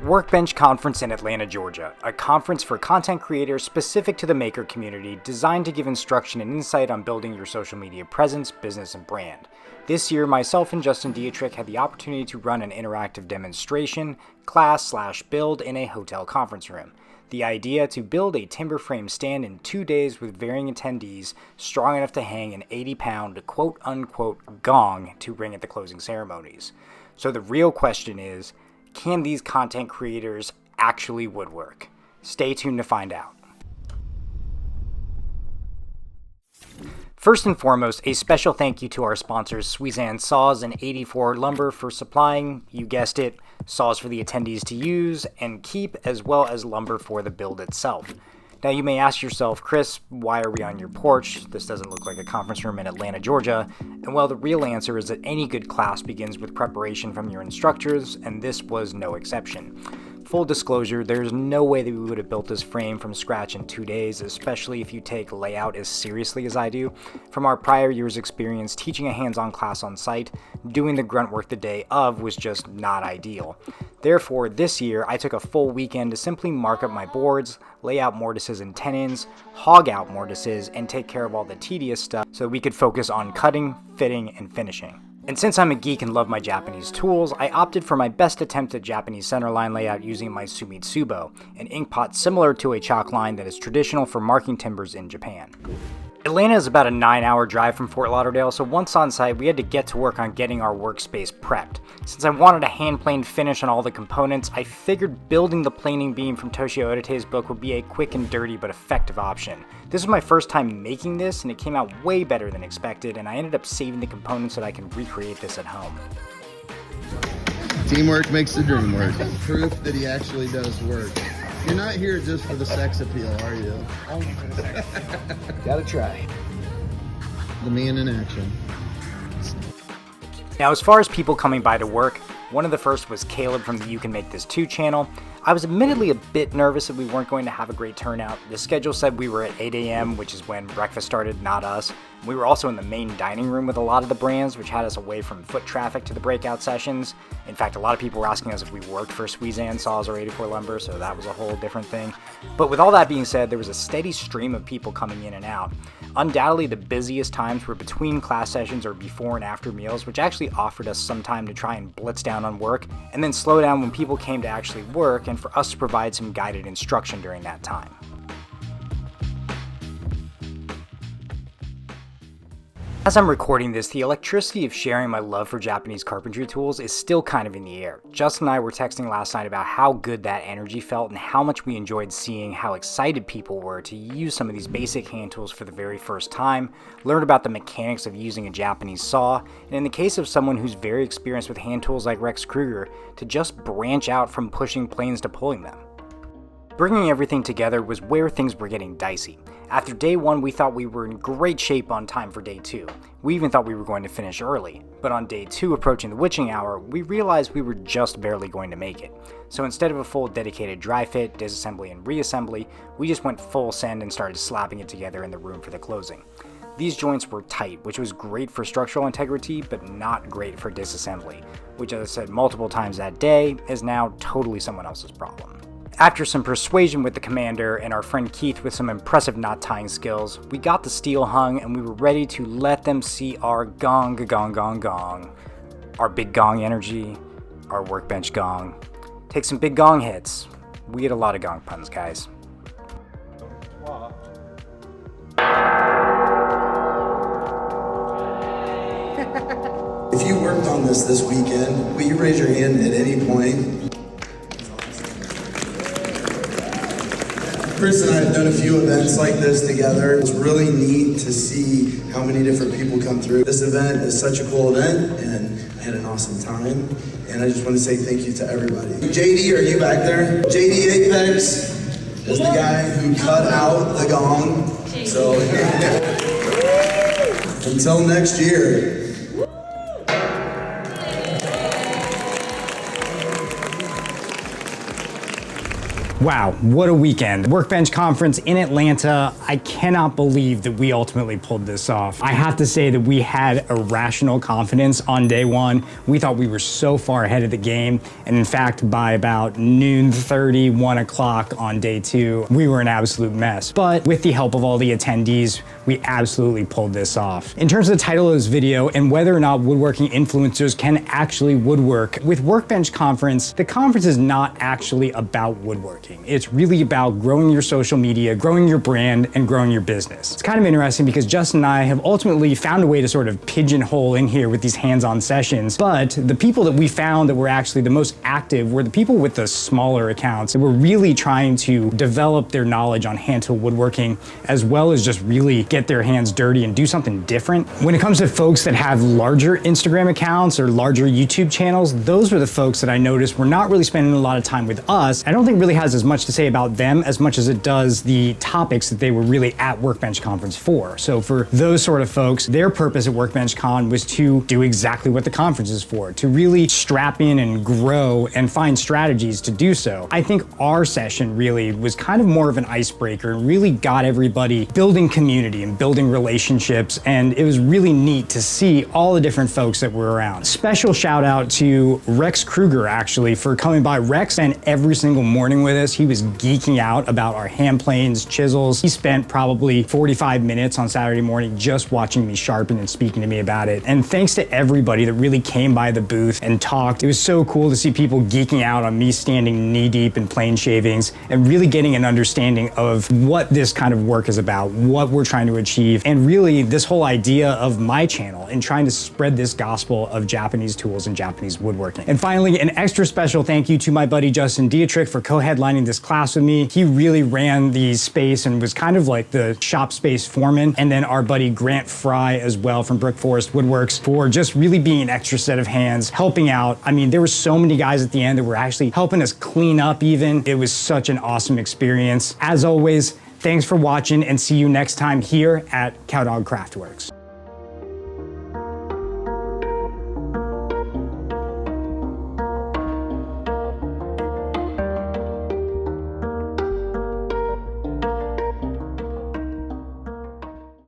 Workbench Conference in Atlanta, Georgia, a conference for content creators specific to the maker community designed to give instruction and insight on building your social media presence, business, and brand. This year, myself and Justin Dietrich had the opportunity to run an interactive demonstration, class/build in a hotel conference room. The idea to build a timber frame stand in 2 days with varying attendees strong enough to hang an 80-pound quote-unquote gong to ring at the closing ceremonies. So the real question is, can these content creators actually woodwork? Stay tuned to find out. First and foremost, a special thank you to our sponsors, Sweezan Saws and 84 Lumber for supplying, you guessed it, saws for the attendees to use and keep, as well as lumber for the build itself. Now you may ask yourself, Chris, why are we on your porch? This doesn't look like a conference room in Atlanta, Georgia. And well, the real answer is that any good class begins with preparation from your instructors, and this was no exception. Full disclosure, there's no way that we would have built this frame from scratch in 2 days, especially if you take layout as seriously as I do. From our prior year's experience teaching a hands-on class on site, doing the grunt work the day of was just not ideal. Therefore, this year, I took a full weekend to simply mark up my boards, lay out mortises and tenons, hog out mortises, and take care of all the tedious stuff so we could focus on cutting, fitting, and finishing. And since I'm a geek and love my Japanese tools, I opted for my best attempt at Japanese centerline layout using my Sumitsubo, an inkpot similar to a chalk line that is traditional for marking timbers in Japan. Atlanta is about a 9-hour drive from Fort Lauderdale, so once on site, we had to get to work on getting our workspace prepped. Since I wanted a hand-planed finish on all the components, I figured building the planing beam from Toshio Odate's book would be a quick and dirty but effective option. This was my first time making this, and it came out way better than expected, and I ended up saving the components so that I can recreate this at home. Teamwork makes the dream work. Proof that he actually does work. You're not here just for the sex appeal, are you? Gotta try. The man in action. Now, as far as people coming by to work, one of the first was Caleb from the You Can Make This Too channel. I was admittedly a bit nervous that we weren't going to have a great turnout. The schedule said we were at 8 a.m., which is when breakfast started, not us. We were also in the main dining room with a lot of the brands, which had us away from foot traffic to the breakout sessions. In fact, a lot of people were asking us if we worked for Sweezan Saws or 84 Lumber, so that was a whole different thing. But with all that being said, there was a steady stream of people coming in and out. Undoubtedly, the busiest times were between class sessions or before and after meals, which actually offered us some time to try and blitz down on work, and then slow down when people came to actually work, and for us to provide some guided instruction during that time. As I'm recording this, the electricity of sharing my love for Japanese carpentry tools is still kind of in the air. Justin and I were texting last night about how good that energy felt and how much we enjoyed seeing how excited people were to use some of these basic hand tools for the very first time, learn about the mechanics of using a Japanese saw, and in the case of someone who's very experienced with hand tools like Rex Kruger, to just branch out from pushing planes to pulling them. Bringing everything together was where things were getting dicey. After day 1, we thought we were in great shape on time for day 2. We even thought we were going to finish early. But on day 2, approaching the witching hour, we realized we were just barely going to make it. So instead of a full dedicated dry fit, disassembly, and reassembly, we just went full send and started slapping it together in the room for the closing. These joints were tight, which was great for structural integrity, but not great for disassembly, which, as I said multiple times that day, is now totally someone else's problem. After some persuasion with the commander and our friend Keith with some impressive knot tying skills, we got the steel hung and we were ready to let them see our gong, our big gong energy, our workbench gong. Take some big gong hits. We had a lot of gong puns, guys. If you worked on this weekend, will you raise your hand at any point? Chris and I have done a few events like this together. It's really neat to see how many different people come through. This event is such a cool event, and I had an awesome time. And I just want to say thank you to everybody. JD, are you back there? JD Apex is the guy who cut out the gong. So until next year. Wow, what a weekend. Workbench conference in Atlanta. I cannot believe that we ultimately pulled this off. I have to say that we had irrational confidence on day one. We thought we were so far ahead of the game. And in fact, by about noon 30, 1 o'clock on day two, we were an absolute mess. But with the help of all the attendees, we absolutely pulled this off. In terms of the title of this video and whether or not woodworking influencers can actually woodwork, with Workbench conference, the conference is not actually about woodworking. It's really about growing your social media, growing your brand, and growing your business. It's kind of interesting because Justin and I have ultimately found a way to sort of pigeonhole in here with these hands-on sessions, but the people that we found that were actually the most active were the people with the smaller accounts that were really trying to develop their knowledge on hand tool woodworking, as well as just really get their hands dirty and do something different. When it comes to folks that have larger Instagram accounts or larger YouTube channels, those were the folks that I noticed were not really spending a lot of time with us. I don't think it really has as much to say about them as much as it does the topics that they were really at Workbench Conference for. So for those sort of folks, their purpose at Workbench Con was to do exactly what the conference is for, to really strap in and grow and find strategies to do so. I think our session really was kind of more of an icebreaker and really got everybody building community and building relationships, and it was really neat to see all the different folks that were around. Special shout out to Rex Kruger actually for coming by. Rex spent every single morning with us. He was geeking out about our hand planes, chisels. He spent probably 45 minutes on Saturday morning just watching me sharpen and speaking to me about it. And thanks to everybody that really came by the booth and talked. It was so cool to see people geeking out on me standing knee deep in plane shavings and really getting an understanding of what this kind of work is about, what we're trying to achieve, and really this whole idea of my channel and trying to spread this gospel of Japanese tools and Japanese woodworking. And finally, an extra special thank you to my buddy Justin Dietrich for co-headlining this class with me. He really ran the space and was kind of like the shop space foreman. And then our buddy Grant Fry as well from Brook Forest Woodworks for just really being an extra set of hands, helping out. I mean, there were so many guys at the end that were actually helping us clean up even. It was such an awesome experience. As always, thanks for watching and see you next time here at Cowdog Craftworks.